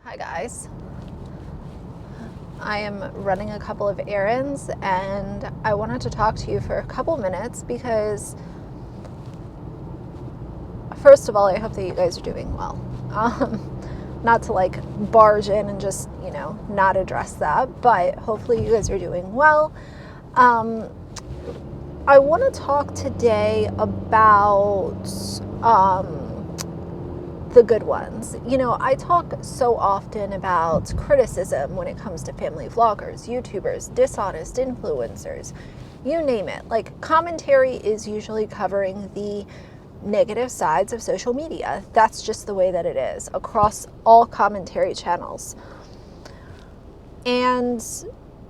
Hi guys. I am running a couple of errands and I wanted to talk to you for a couple minutes because first of all, I hope that you guys are doing well. Not to like barge in and just, not address that, but hopefully you guys are doing well. I want to talk today about the good ones. I talk so often about criticism when it comes to family vloggers, YouTubers, dishonest influencers, you name it. Like, commentary is usually covering the negative sides of social media. That's just the way that it is across all commentary channels. And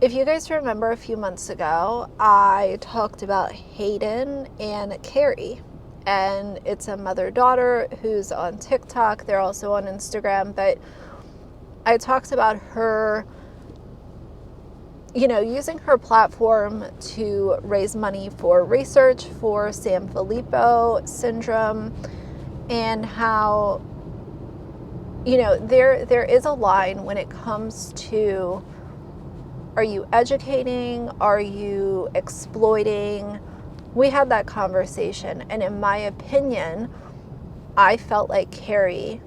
if you guys remember a few months ago, I talked about Hayden and Carrie. And it's a mother-daughter who's on TikTok. They're also on Instagram. But I talked about her, using her platform to raise money for research for Sanfilippo syndrome, and how, there is a line when it comes to, are you educating? Are you exploiting? We had that conversation, and in my opinion, I felt like Carrie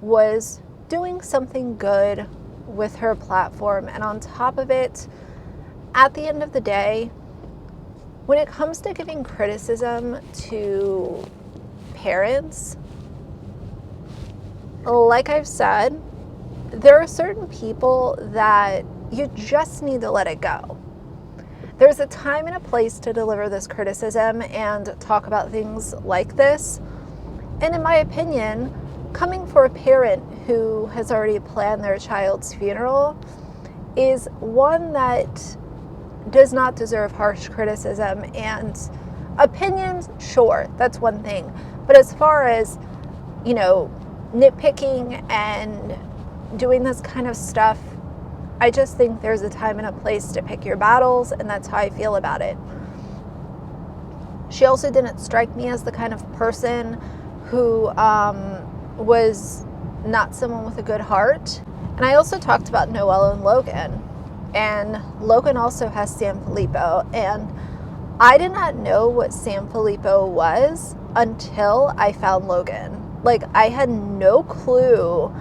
was doing something good with her platform. And on top of it, at the end of the day, when it comes to giving criticism to parents, like I've said, there are certain people that you just need to let it go. There's a time and a place to deliver this criticism and talk about things like this. And in my opinion, coming for a parent who has already planned their child's funeral is one that does not deserve harsh criticism. And opinions, sure, that's one thing. But as far as, nitpicking and doing this kind of stuff, I just think there's a time and a place to pick your battles, and that's how I feel about it. She also didn't strike me as the kind of person who was not someone with a good heart. And I also talked about Noelle and Logan. And Logan also has Sanfilippo. And I did not know what Sanfilippo was until I found Logan. Like, I had no clue.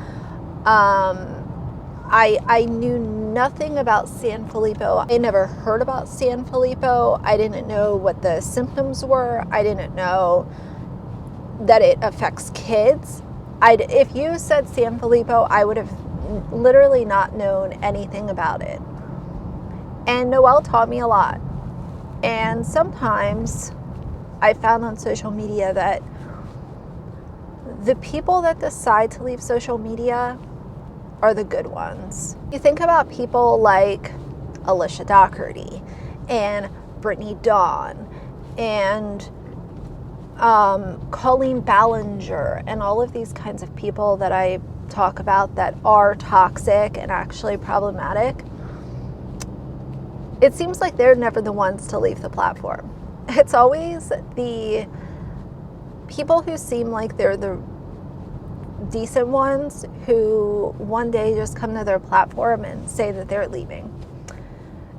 I knew nothing about Sanfilippo. I never heard about Sanfilippo. I didn't know what the symptoms were. I didn't know that it affects kids. If you said Sanfilippo, I would have literally not known anything about it. And Noelle taught me a lot. And sometimes I found on social media that the people that decide to leave social media are the good ones. You think about people like Alicia Doherty and Brittany Dawn and Colleen Ballinger and all of these kinds of people that I talk about that are toxic and actually problematic. It seems like they're never the ones to leave the platform. It's always the people who seem like they're the decent ones who one day just come to their platform and say that they're leaving.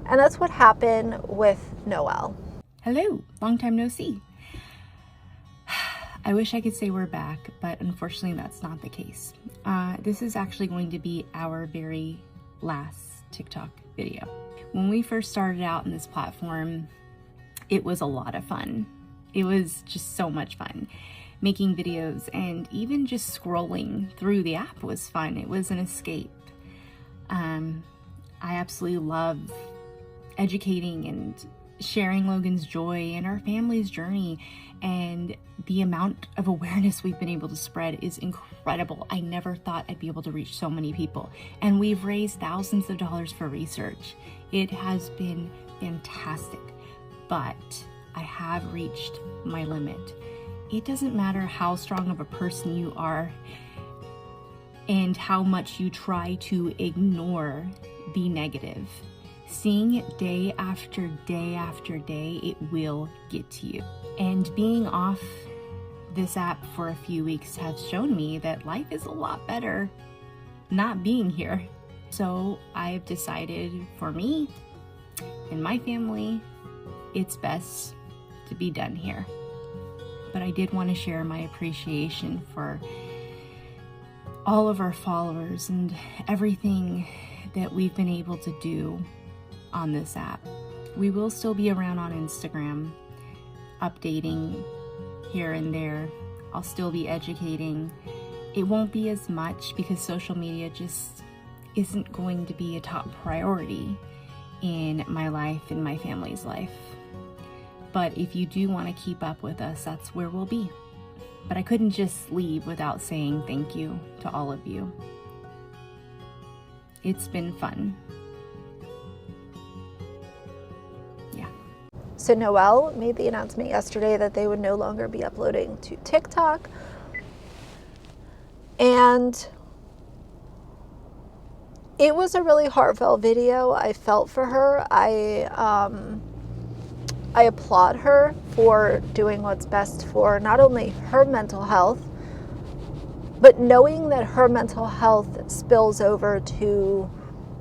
And that's what happened with Noelle. Hello, long time no see. I wish I could say we're back, but unfortunately that's not the case. This is actually going to be our very last TikTok video. When we first started out in this platform, it was a lot of fun. It was just so much fun. Making videos and even just scrolling through the app was fun. It was an escape. I absolutely love educating and sharing Logan's joy and our family's journey, and the amount of awareness we've been able to spread is incredible. I never thought I'd be able to reach so many people, and we've raised thousands of dollars for research. It has been fantastic, but I have reached my limit. It doesn't matter how strong of a person you are and how much you try to ignore the negative. Seeing it day after day after day, it will get to you. And being off this app for a few weeks has shown me that life is a lot better not being here. So I've decided for me and my family, it's best to be done here. But I did want to share my appreciation for all of our followers and everything that we've been able to do on this app. We will still be around on Instagram, updating here and there. I'll still be educating. It won't be as much because social media just isn't going to be a top priority in my life and my family's life. But if you do want to keep up with us, that's where we'll be. But I couldn't just leave without saying thank you to all of you. It's been fun. Yeah. So Noelle made the announcement yesterday that they would no longer be uploading to TikTok. And it was a really heartfelt video. I felt for her. I applaud her for doing what's best for not only her mental health, but knowing that her mental health spills over to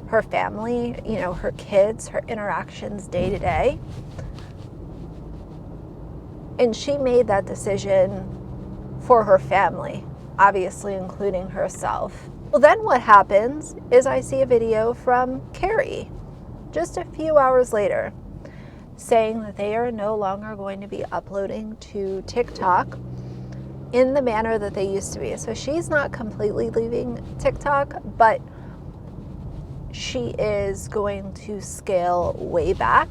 her family, you know, her kids, her interactions day to day. And she made that decision for her family, obviously including herself. Well, then what happens is I see a video from Carrie just a few hours later saying that they are no longer going to be uploading to TikTok in the manner that they used to be. So she's not completely leaving TikTok, but she is going to scale way back.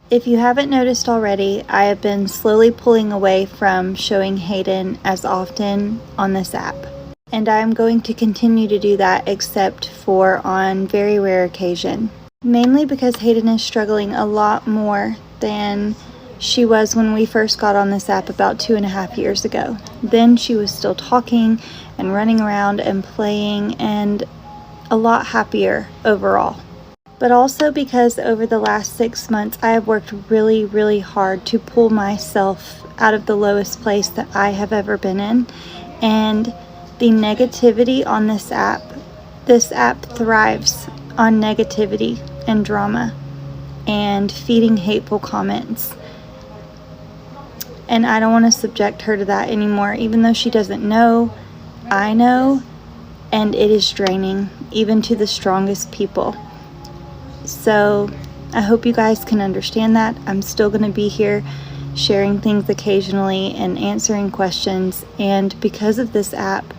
If you haven't noticed already, I have been slowly pulling away from showing Hayden as often on this app. And I am going to continue to do that except for on very rare occasion. Mainly because Hayden is struggling a lot more than she was when we first got on this app about 2.5 years ago. Then she was still talking and running around and playing and a lot happier overall. But also because over the last 6 months I have worked really, really hard to pull myself out of the lowest place that I have ever been in. And the negativity on this app thrives on negativity and drama and feeding hateful comments. And I don't want to subject her to that anymore, even though she doesn't know. I know, and it is draining, even to the strongest people. So I hope you guys can understand that. I'm still going to be here sharing things occasionally and answering questions. And because of this app,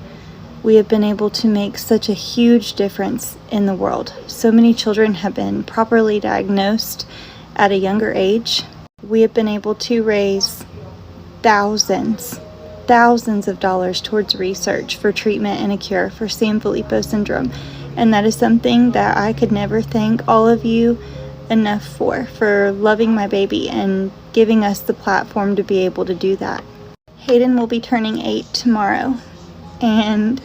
we have been able to make such a huge difference in the world. So many children have been properly diagnosed at a younger age. We have been able to raise thousands of dollars towards research for treatment and a cure for Sanfilippo syndrome. And that is something that I could never thank all of you enough for loving my baby and giving us the platform to be able to do that. Hayden will be turning 8 tomorrow, and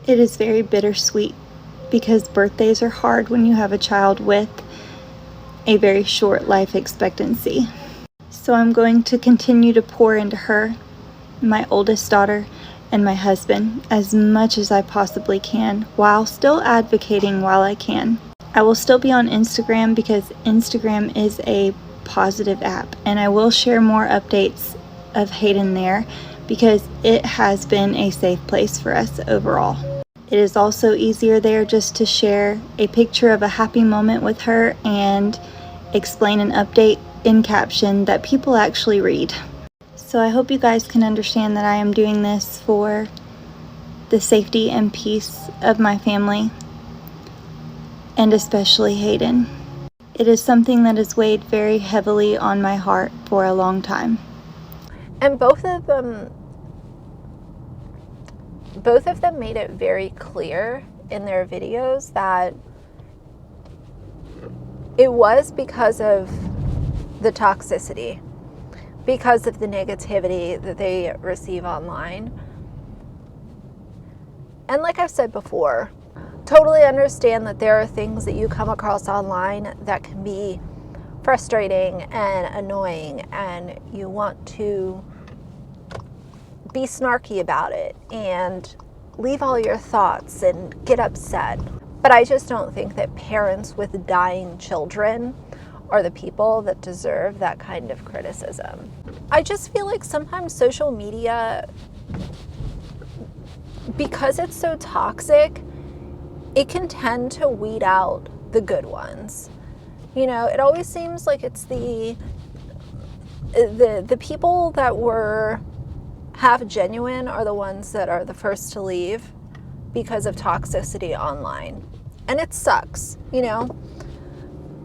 it is very bittersweet because birthdays are hard when you have a child with a very short life expectancy. So I'm going to continue to pour into her, my oldest daughter, and my husband as much as I possibly can, while still advocating while I can. I will still be on Instagram because Instagram is a positive app, and I will share more updates of Hayden there because it has been a safe place for us overall. It is also easier there just to share a picture of a happy moment with her and explain an update in caption that people actually read. So I hope you guys can understand that I am doing this for the safety and peace of my family, and especially Hayden. It is something that has weighed very heavily on my heart for a long time. And both of them made it very clear in their videos that it was because of the toxicity, because of the negativity that they receive online. And like I've said before, totally understand that there are things that you come across online that can be frustrating and annoying, and you want to be snarky about it and leave all your thoughts and get upset. But I just don't think that parents with dying children are the people that deserve that kind of criticism. I just feel like sometimes social media, because it's so toxic, it can tend to weed out the good ones. You know, it always seems like it's the people that were half genuine are the ones that are the first to leave because of toxicity online. And it sucks, you know?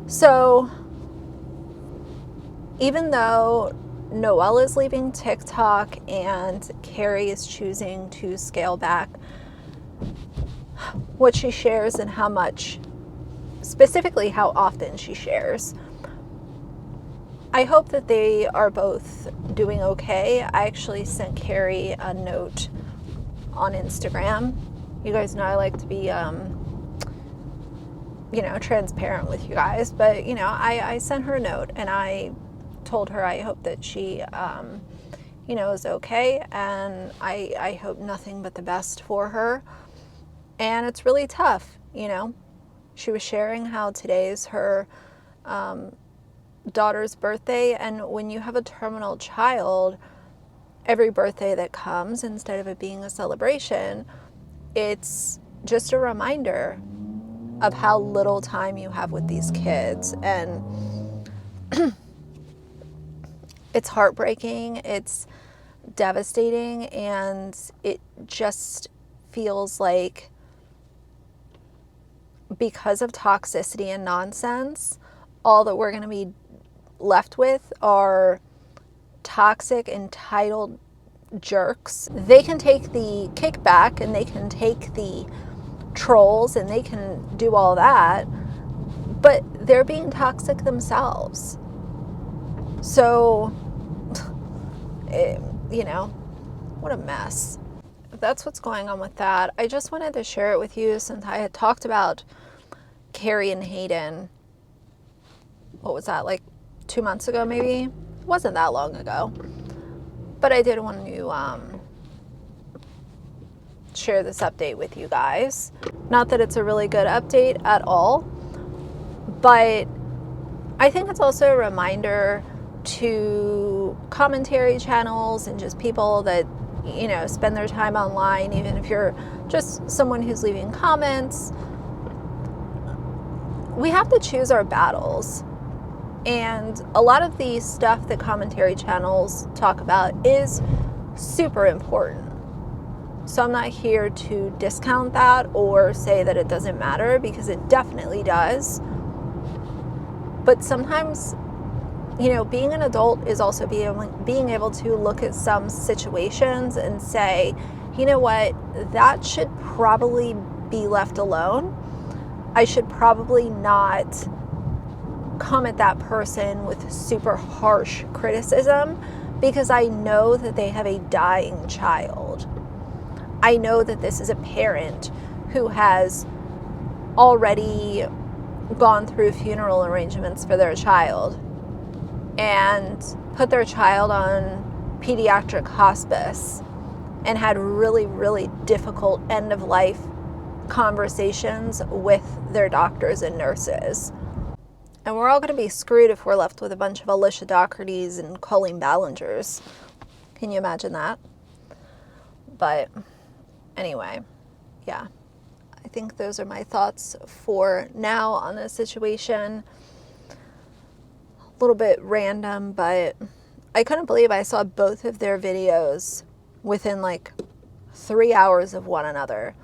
So even though Noelle is leaving TikTok and Carrie is choosing to scale back what she shares and how much, specifically how often she shares, I hope that they are both doing okay. I actually sent Carrie a note on Instagram. You guys know I like to be, transparent with you guys. But, I sent her a note and I told her I hope that she, is okay. And I hope nothing but the best for her. And it's really tough, She was sharing how today's her daughter's birthday, and when you have a terminal child, every birthday that comes, instead of it being a celebration, it's just a reminder of how little time you have with these kids. And it's heartbreaking, it's devastating, and it just feels like because of toxicity and nonsense, all that we're going to be left with are toxic, entitled jerks. They can take the kickback and they can take the trolls and they can do all that, but they're being toxic themselves. So, what a mess. That's what's going on with that. I just wanted to share it with you since I had talked about Carrie and Hayden. What was that, like 2 months ago maybe? It wasn't that long ago. But I did want to share this update with you guys. Not that it's a really good update at all, but I think it's also a reminder to commentary channels and just people that, spend their time online, even if you're just someone who's leaving comments. We have to choose our battles. And a lot of the stuff that commentary channels talk about is super important. So I'm not here to discount that or say that it doesn't matter, because it definitely does. But sometimes, being an adult is also being able to look at some situations and say, you know what, that should probably be left alone. I should probably not come at that person with super harsh criticism, because I know that they have a dying child. I know that this is a parent who has already gone through funeral arrangements for their child and put their child on pediatric hospice and had really, really difficult end of life conversations with their doctors and nurses. And we're all going to be screwed if we're left with a bunch of Alicia Dohertys and Colleen Ballingers. Can you imagine that? But anyway, yeah. I think those are my thoughts for now on this situation. A little bit random, but I couldn't believe I saw both of their videos within like 3 hours of one another.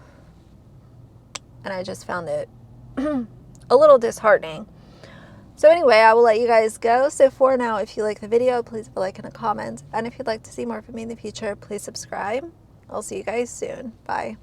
And I just found it a little disheartening. So anyway, I will let you guys go. So for now, if you like the video, please leave a like and a comment. And if you'd like to see more from me in the future, please subscribe. I'll see you guys soon. Bye.